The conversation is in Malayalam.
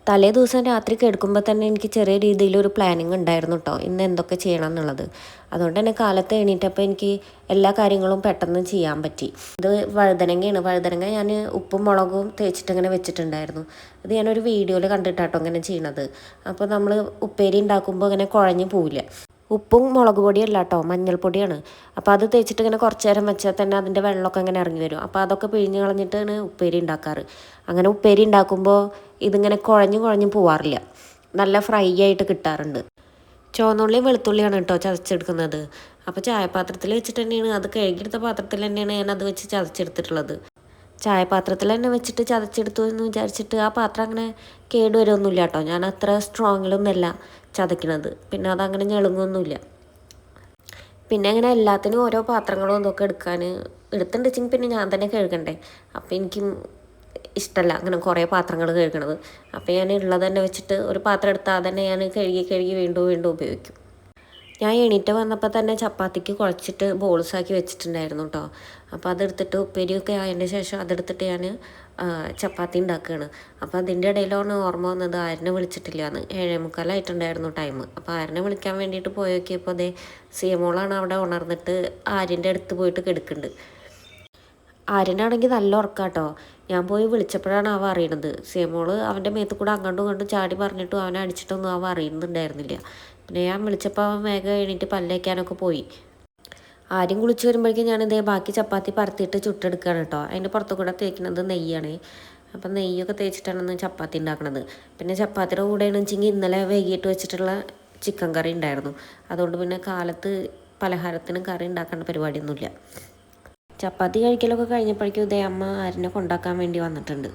തലേ ദിവസം രാത്രി കിടക്കുമ്പോൾ തന്നെ എനിക്ക് ചെറിയ രീതിയിലൊരു പ്ലാനിങ് ഉണ്ടായിരുന്നു കേട്ടോ, ഇന്ന് എന്തൊക്കെ ചെയ്യണം എന്നുള്ളത്. അതുകൊണ്ട് തന്നെ കാലത്ത് എണീറ്റപ്പോൾ എനിക്ക് എല്ലാ കാര്യങ്ങളും പെട്ടെന്ന് ചെയ്യാൻ പറ്റി. ഇത് വഴുതനങ്ങയാണ്. വഴുതനങ്ങ ഞാൻ ഉപ്പും മുളകും തേച്ചിട്ട് ഇങ്ങനെ വെച്ചിട്ടുണ്ടായിരുന്നു. ഇത് ഞാനൊരു വീഡിയോയിൽ കണ്ടിട്ടാട്ടോ ഇങ്ങനെ ചെയ്യണത്. അപ്പോൾ നമ്മൾ ഉപ്പേരി ഉണ്ടാക്കുമ്പോൾ ഇങ്ങനെ കുഴഞ്ഞു പോവില്ല. ഉപ്പും മുളക് പൊടിയല്ല കേട്ടോ, മഞ്ഞൾപ്പൊടിയാണ്. അപ്പോൾ അത് തേച്ചിട്ട് ഇങ്ങനെ കുറച്ച് നേരം വെച്ചാൽ തന്നെ അതിൻ്റെ വെള്ളമൊക്കെ ഇങ്ങനെ ഇറങ്ങി വരും. അപ്പോൾ അതൊക്കെ പിഴിഞ്ഞ് കളഞ്ഞിട്ടാണ് ഉപ്പേരി ഉണ്ടാക്കാറ്. അങ്ങനെ ഉപ്പേരി ഉണ്ടാക്കുമ്പോൾ ഇതിങ്ങനെ കുഴഞ്ഞു പോവാറില്ല, നല്ല ഫ്രൈ ആയിട്ട് കിട്ടാറുണ്ട്. ചുവന്നുള്ളിയും വെളുത്തുള്ളിയാണ് കേട്ടോ ചതച്ചെടുക്കുന്നത്. അപ്പോൾ ചായപാത്രത്തിൽ വെച്ചിട്ട് തന്നെയാണ്, അത് കഴുകിയെടുത്ത പാത്രത്തിൽ തന്നെയാണ് ഞാൻ അത് വെച്ച് ചതച്ചെടുത്തിട്ടുള്ളത്. ചായപാത്രത്തിൽ തന്നെ വെച്ചിട്ട് ചതച്ചെടുത്തു എന്ന് വിചാരിച്ചിട്ട് ആ പാത്രം അങ്ങനെ കേടുവരുമൊന്നുമില്ല കേട്ടോ. ഞാൻ അത്ര സ്ട്രോങ്ങിലൊന്നുമല്ല ചതയ്ക്കണത്, പിന്നെ അതങ്ങനെ ഞെളുങ്ങൊന്നുമില്ല. പിന്നെ അങ്ങനെ എല്ലാത്തിനും ഓരോ പാത്രങ്ങളും ഇതൊക്കെ എടുത്തിട്ടുണ്ടെങ്കിൽ പിന്നെ ഞാൻ തന്നെ കഴുകണ്ടേ. അപ്പോൾ എനിക്ക് ഇഷ്ടമല്ല അങ്ങനെ കുറേ പാത്രങ്ങൾ കഴുകണത്. അപ്പോൾ ഞാൻ ഉള്ളത് തന്നെ വെച്ചിട്ട് ഒരു പാത്രം എടുത്താൽ തന്നെ ഞാൻ കഴുകി വീണ്ടും ഉപയോഗിക്കും. ഞാൻ എണീറ്റ് വന്നപ്പോൾ തന്നെ ചപ്പാത്തിക്ക് കുഴച്ചിട്ട് ബോൾസാക്കി വെച്ചിട്ടുണ്ടായിരുന്നു കേട്ടോ. അപ്പോൾ അതെടുത്തിട്ട് ഉപ്പേരിയൊക്കെ ആയതിൻ്റെ ശേഷം അതെടുത്തിട്ട് ഞാൻ ചപ്പാത്തി ഉണ്ടാക്കുകയാണ്. അപ്പോൾ അതിൻ്റെ ഇടയിലാണ് ഓർമ്മ വന്നത് ആര്യനെ വിളിച്ചിട്ടില്ല എന്ന്. 7:45 ടൈം. അപ്പോൾ ആര്യനെ വിളിക്കാൻ വേണ്ടിയിട്ട് പോയി നോക്കിയപ്പോൾ അതേ സിയമോളാണ് അവിടെ ഉണർന്നിട്ട് ആര്യൻ്റെ അടുത്ത് പോയിട്ട് കിടക്കുന്നുണ്ട്. ആര്യനാണെങ്കിൽ നല്ല ഉറക്കാട്ടോ. ഞാൻ പോയി വിളിച്ചപ്പോഴാണ് അവ അറിയണത്. സിയമോള് അവൻ്റെ മേത്ത് കൂടെ അങ്ങോട്ടും ഇങ്ങോട്ടും ചാടി പറഞ്ഞിട്ടും അവനെ അടിച്ചിട്ടൊന്നും അവ അറിയുന്നുണ്ടായിരുന്നില്ല. പിന്നെ ഞാൻ വിളിച്ചപ്പോൾ അവൻ വേഗം എണീറ്റ് പല്ലേക്കാനൊക്കെ പോയി. ആര്യം കുളിച്ച് വരുമ്പോഴേക്കും ഞാനിതേ ബാക്കി ചപ്പാത്തി പരത്തിയിട്ട് ചുട്ടെടുക്കുകയാണ് കേട്ടോ. അതിൻ്റെ പുറത്തു കൂടെ തേക്കുന്നത് നെയ്യാണ്. അപ്പം നെയ്യൊക്കെ തേച്ചിട്ടാണ് ചപ്പാത്തി ഉണ്ടാക്കണത്. പിന്നെ ചപ്പാത്തിയുടെ കൂടെയാണെന്ന് വെച്ചെങ്കിൽ ഇന്നലെ വൈകിട്ട് വെച്ചിട്ടുള്ള ചിക്കൻ കറി ഉണ്ടായിരുന്നു. അതുകൊണ്ട് പിന്നെ കാലത്ത് പലഹാരത്തിന് കറി ഉണ്ടാക്കേണ്ട പരിപാടിയൊന്നുമില്ല. ചപ്പാത്തി കഴിക്കലൊക്കെ കഴിഞ്ഞപ്പോഴേക്കും ഇതേ അമ്മ ആര്യനെ കൊണ്ടാക്കാൻ വേണ്ടി വന്നിട്ടുണ്ട്.